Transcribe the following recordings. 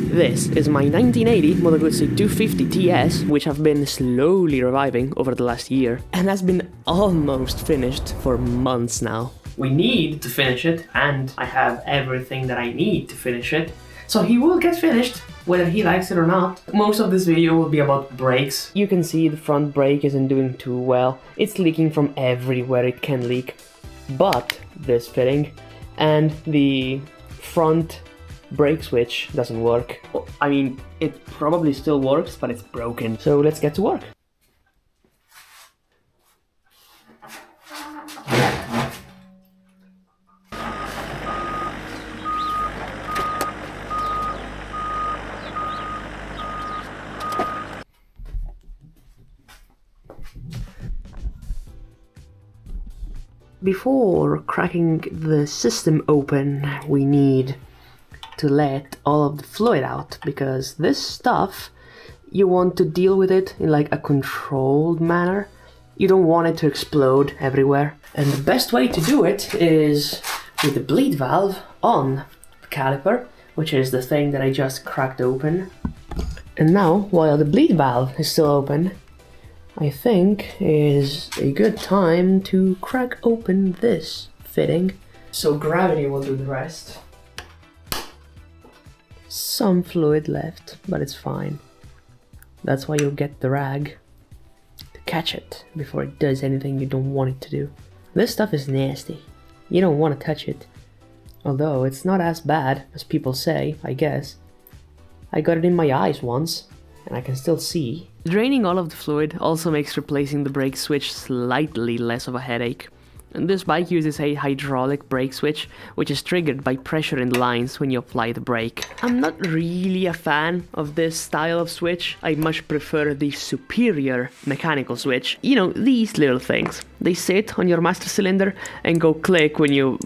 This is my 1980 Moto Guzzi 250 TS, which I've been slowly reviving over the last year, and has been almost finished for months now. We need to finish it, and I have everything that I need to finish it, so he will get finished, whether he likes it or not. Most of this video will be about brakes. You can see the front brake isn't doing too well. It's leaking from everywhere it can leak, but this fitting and the front brake switch doesn't work. I mean, it probably still works, but it's broken. So let's get to work. Before cracking the system open, we need to let all of the fluid out, because this stuff, you want to deal with it in like a controlled manner. You don't want it to explode everywhere. And the best way to do it is with the bleed valve on the caliper, which is the thing that I just cracked open. And now, while the bleed valve is still open, I think is a good time to crack open this fitting. So gravity will do the rest. Some fluid left, but it's fine. That's why you'll get the rag to catch it before it does anything you don't want it to do. This stuff is nasty. You don't want to touch it. Although it's not as bad as people say, I guess. I got it in my eyes once, and I can still see. Draining all of the fluid also makes replacing the brake switch slightly less of a headache. And this bike uses a hydraulic brake switch, which is triggered by pressure in the lines when you apply the brake. I'm not really a fan of this style of switch. I much prefer the superior mechanical switch. You know, these little things. They sit on your master cylinder and go click when you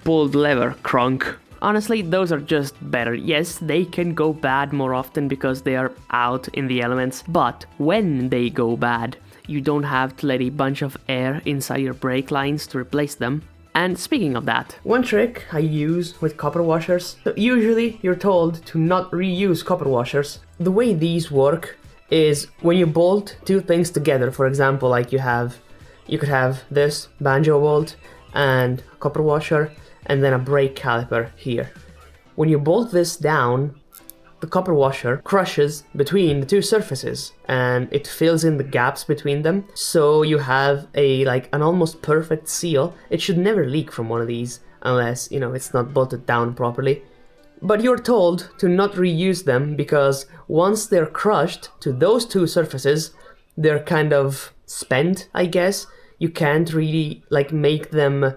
pull the lever, crunk. Honestly, those are just better. Yes, they can go bad more often because they are out in the elements, but when they go bad, you don't have to let a bunch of air inside your brake lines to replace them. And speaking of that, one trick I use with copper washers, so usually you're told to not reuse copper washers. The way these work is when you bolt two things together, for example, like you could have this banjo bolt and a copper washer, and then a brake caliper here. When you bolt this down, the copper washer crushes between the two surfaces and it fills in the gaps between them, so you have an almost perfect seal. It should never leak from one of these unless, you know, it's not bolted down properly. But you're told to not reuse them because once they're crushed to those two surfaces, they're kind of spent, I guess. You can't really make them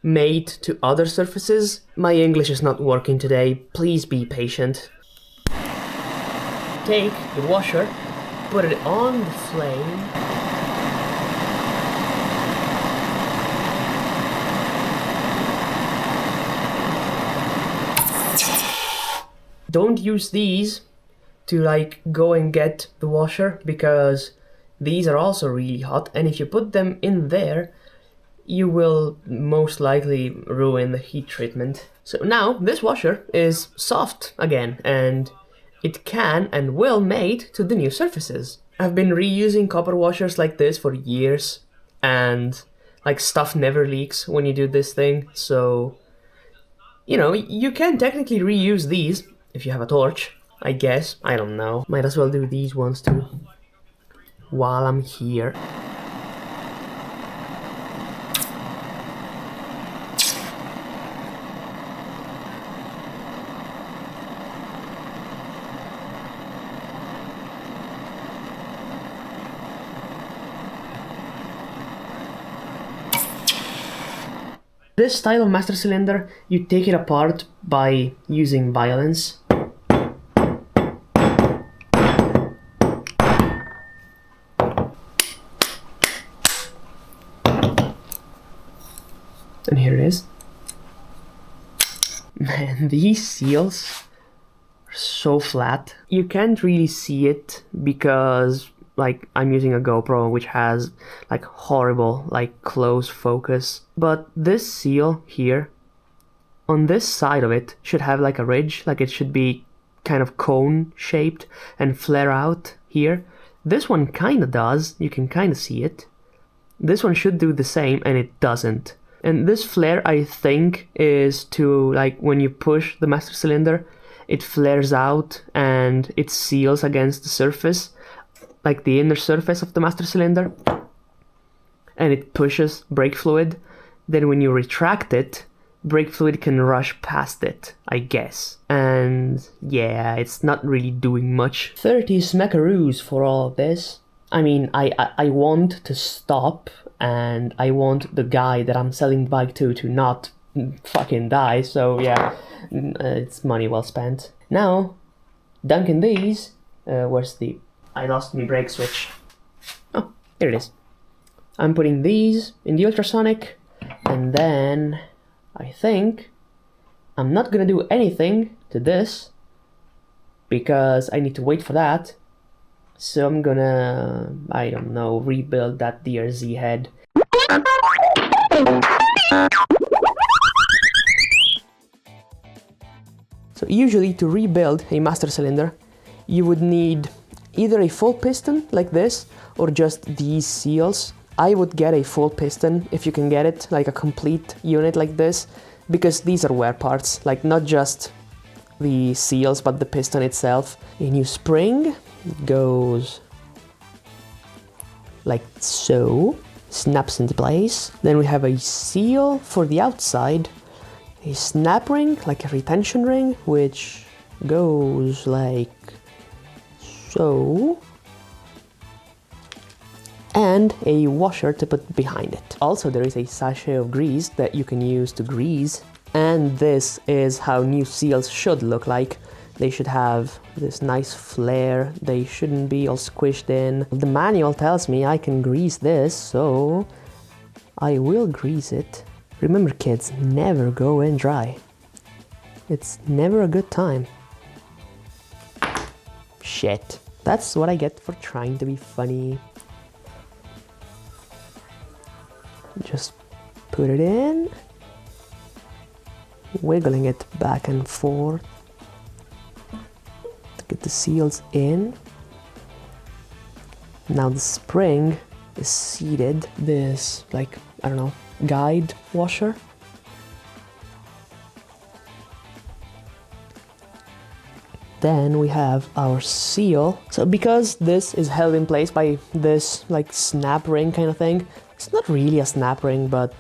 mate to other surfaces. My English is not working today. Please be patient. Take the washer, put it on the flame, don't use these to go and get the washer, because these are also really hot, and if you put them in there, you will most likely ruin the heat treatment. So now this washer is soft again, and it can and will mate to the new surfaces. I've been reusing copper washers like this for years, and stuff never leaks when you do this thing, so you know, you can technically reuse these if you have a torch, I guess. I don't know. Might as well do these ones too while I'm here. This style of master cylinder, you take it apart by using violence. And here it is. Man, these seals are so flat. You can't really see it because I'm using a GoPro which has horrible close focus, but this seal here on this side of it should have a ridge, it should be kind of cone shaped and flare out here. This one kind of does, you can kind of see it. This one should do the same, and it doesn't. And this flare, I think, is to, like, when you push the master cylinder, it flares out and it seals against the surface, like the inner surface of the master cylinder, and it pushes brake fluid. Then when you retract it, brake fluid can rush past it, I guess. And yeah, it's not really doing much. 30 smackaroos for all of this. I mean, I want to stop, and I want the guy that I'm selling the bike to not fucking die, so yeah, it's money well spent. Now, dunking these, where's the... I lost my brake switch. Oh, here it is. I'm putting these in the ultrasonic, and then I think I'm not gonna do anything to this because I need to wait for that. So I'm gonna, I don't know, rebuild that DRZ head. So usually to rebuild a master cylinder, you would need either a full piston like this or just these seals. I would get a full piston if you can get it, like a complete unit like this, because these are wear parts, like not just the seals but the piston itself. A new spring goes like so, snaps into place. Then we have a seal for the outside, a snap ring, like a retention ring, which goes like so, and a washer to put behind it. Also, there is a sachet of grease that you can use to grease, and this is how new seals should look like. They should have this nice flare, they shouldn't be all squished in. The manual tells me I can grease this, so I will grease it. Remember kids, never go in dry. It's never a good time. Shit. That's what I get for trying to be funny. Just put it in, wiggling it back and forth to get the seals in. Now the spring is seated, this, like, I don't know, guide washer. Then we have our seal. So because this is held in place by this like snap ring kind of thing, it's not really a snap ring, but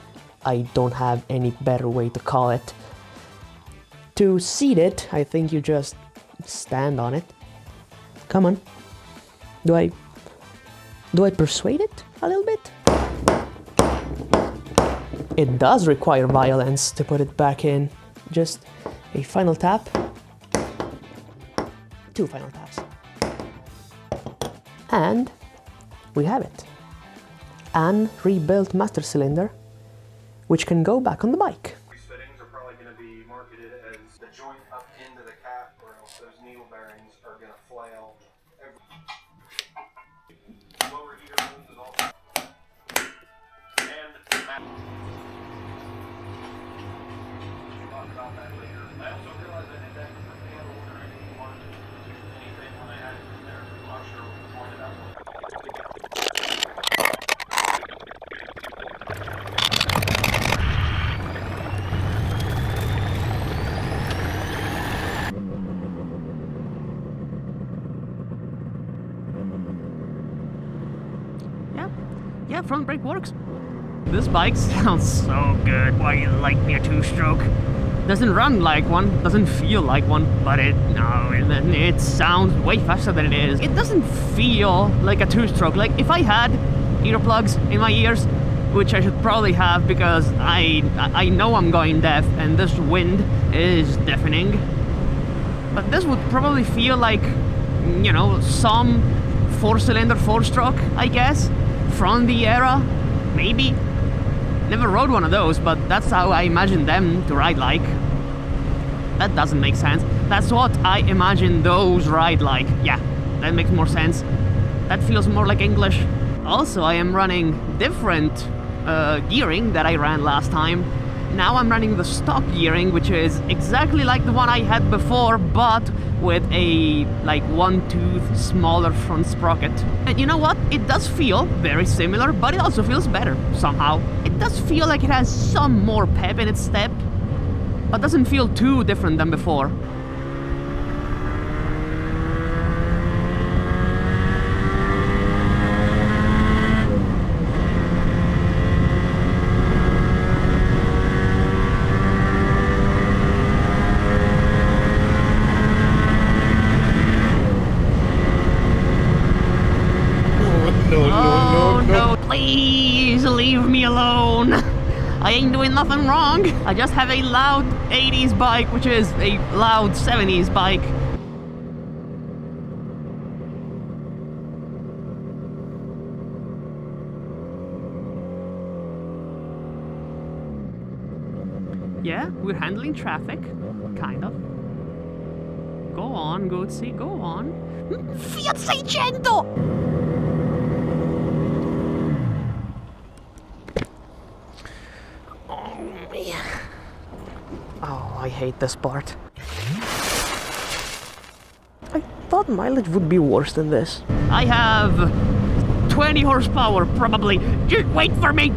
I don't have any better way to call it. To seat it, I think you just stand on it. Come on. Do I persuade it a little bit? It does require violence to put it back in. Just a final tap. 2 final taps. And we have it. An rebuilt master cylinder, which can go back on the bike. These fittings are probably going to be marketed as the joint up into the cap, or else those needle bearings are going to flail. Lower heater holes is also. And talk about that later. I also realized I did that because they had order any one anything when I had it in there. I'm not sure what the point of that was. Yeah, front brake works. This bike sounds so good. Why you like me a 2-stroke? Doesn't run like one, doesn't feel like one, but it sounds way faster than it is. It doesn't feel like a 2-stroke. Like if I had earplugs in my ears, which I should probably have because I know I'm going deaf and this wind is deafening. But this would probably feel like, you know, some 4-cylinder 4-stroke, I guess, from the era, maybe. Never rode one of those, but that's how I imagine them to ride like. That doesn't make sense. That's what I imagine those ride like. Yeah, that makes more sense. That feels more like English. Also, I am running different gearing that I ran last time. Now I'm running the stock gearing, which is exactly like the one I had before, but with a like 1/2 smaller front sprocket. And you know what? It does feel very similar, but it also feels better somehow. It does feel like it has some more pep in its step, but doesn't feel too different than before. No, please leave me alone. I ain't doing nothing wrong. I just have a loud 80s bike, which is a loud 70s bike. Yeah, we're handling traffic. Kind of. Go on, Guzzi, go on. Fiat 600! Oh, I hate this part. I thought mileage would be worse than this. I have 20 horsepower, probably. Just wait for me!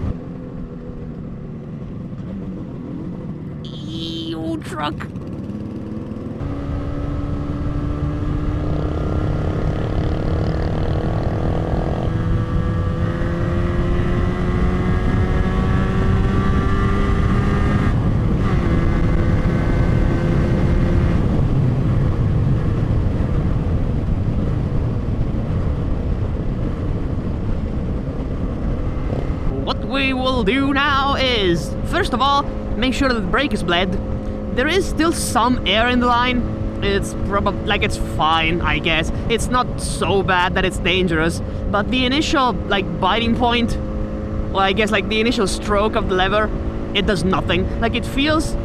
Ew, truck. What we will do now is, first of all, make sure that the brake is bled. There is still some air in the line. It's probably, like, it's fine, I guess. It's not so bad that it's dangerous, but the initial, like, biting point, well, I guess, like, the initial stroke of the lever, it does nothing. Like, it feels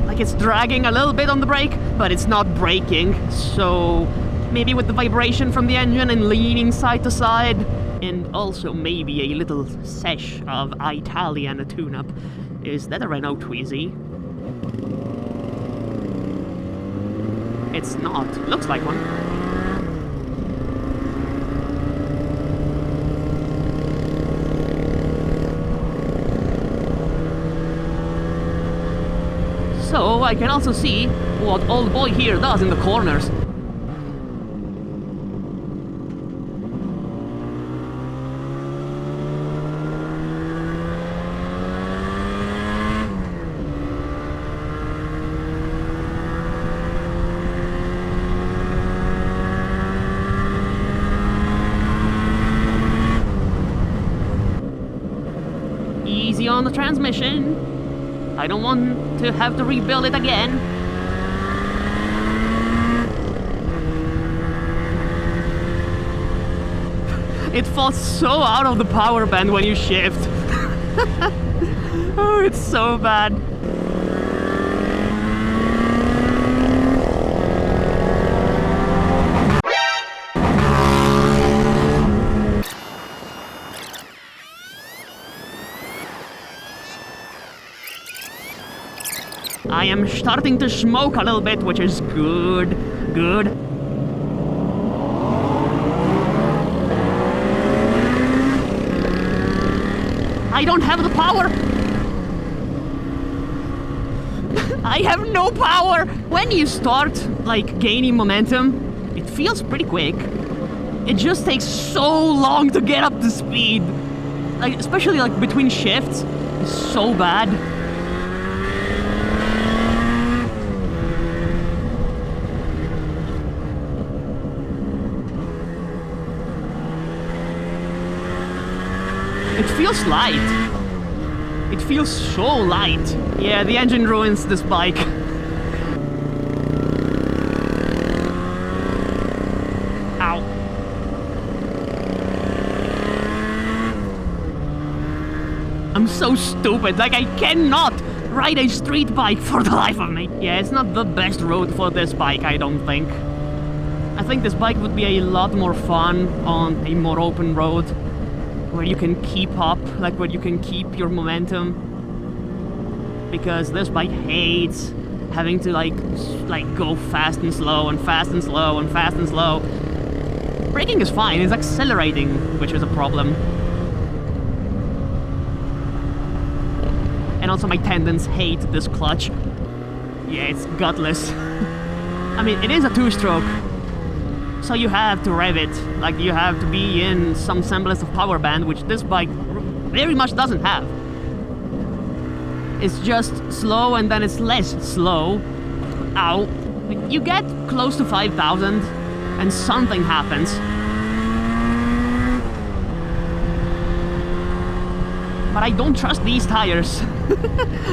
like it's dragging a little bit on the brake, but it's not braking, so maybe with the vibration from the engine and leaning side to side, and also maybe a little sesh of Italian tune-up. Is that a Renault Twizy? It's not. Looks like one. So I can also see what old boy here does in the corners. Easy on the transmission. I don't want to have to rebuild it again. It falls so out of the power band when you shift. Oh, it's so bad. I am starting to smoke a little bit, which is good. Good. I don't have the power. I have no power. When you start, like, gaining momentum, it feels pretty quick. It just takes so long to get up to speed. Like, especially, like, between shifts. It's so bad. It feels light. It feels so light. Yeah, the engine ruins this bike. Ow. I'm so stupid. Like, I cannot ride a street bike for the life of me. Yeah, it's not the best road for this bike, I don't think. I think this bike would be a lot more fun on a more open road, where you can keep up, like where you can keep your momentum. because this bike hates having to like go fast and slow and fast and slow and fast and slow. Braking is fine, it's accelerating which is a problem. And also my tendons hate this clutch. Yeah, it's gutless. I mean, it is a two-stroke, so you have to rev it. Like, you have to be in some semblance of power band, which this bike very much doesn't have. It's just slow and then it's less slow. Ow. You get close to 5,000 and something happens. But I don't trust these tires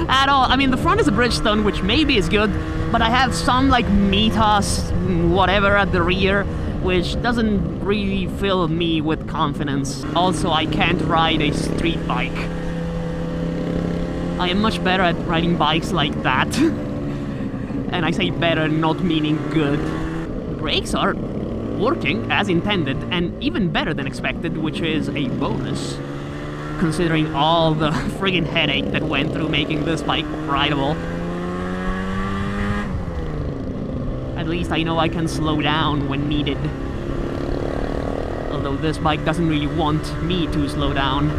at all. I mean, the front is a Bridgestone, which maybe is good, but I have some like Mitas whatever at the rear, which doesn't really fill me with confidence. Also, I can't ride a street bike. I am much better at riding bikes like that. And I say better, not meaning good. The brakes are working as intended, and even better than expected, which is a bonus, considering all the friggin' headache that went through making this bike rideable. At least I know I can slow down when needed. Although this bike doesn't really want me to slow down.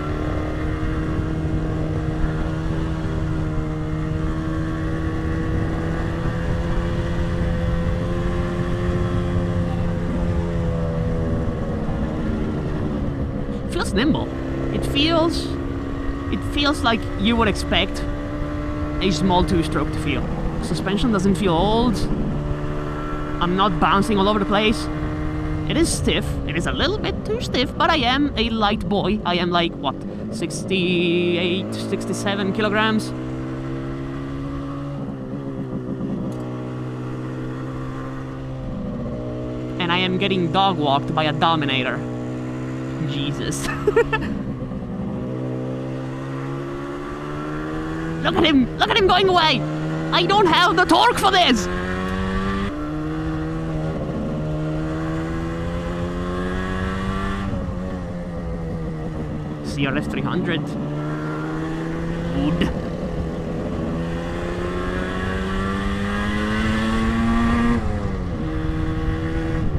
It feels nimble. It feels like you would expect a small two-stroke to feel. Suspension doesn't feel old. I'm not bouncing all over the place. It is stiff. It is a little bit too stiff, but I am a light boy. I am like, what, 68, 67 kilograms? And I am getting dog-walked by a Dominator. Jesus. Look at him going away! I don't have the torque for this! CRF 300. Good.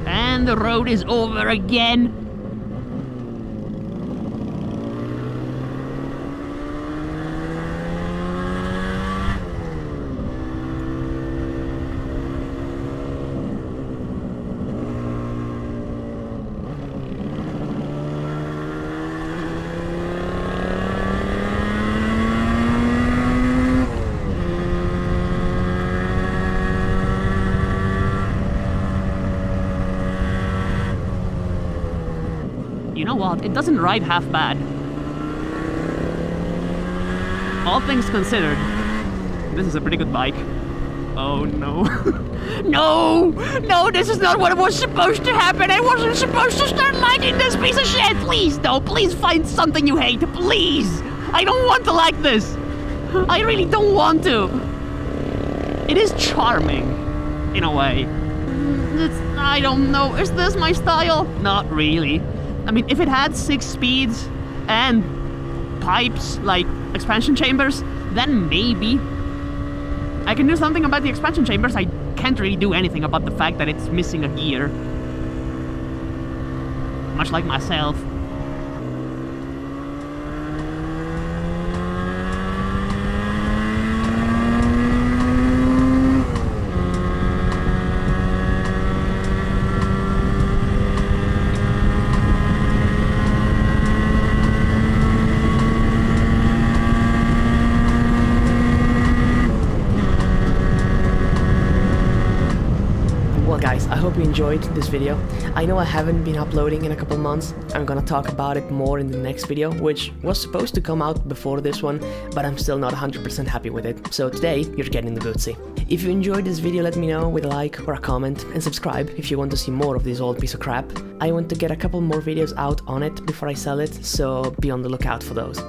And the road is over again. You know what? It doesn't ride half bad. All things considered, this is a pretty good bike. Oh no. No! No, this is not what was supposed to happen. I wasn't supposed to start liking this piece of shit. Please, no, please find something you hate. Please! I don't want to like this. I really don't want to. It is charming, in a way. I don't know, is this my style? Not really. I mean, if it had 6 speeds and pipes, like expansion chambers, then maybe. I can do something about the expansion chambers. I can't really do anything about the fact that it's missing a gear. Much like myself. Guys, I hope you enjoyed this video. I know I haven't been uploading in a couple months. I'm gonna talk about it more in the next video, which was supposed to come out before this one, but I'm still not 100% happy with it. So today, you're getting the Guzzi. If you enjoyed this video, let me know with a like or a comment, and subscribe if you want to see more of this old piece of crap. I want to get a couple more videos out on it before I sell it, so be on the lookout for those.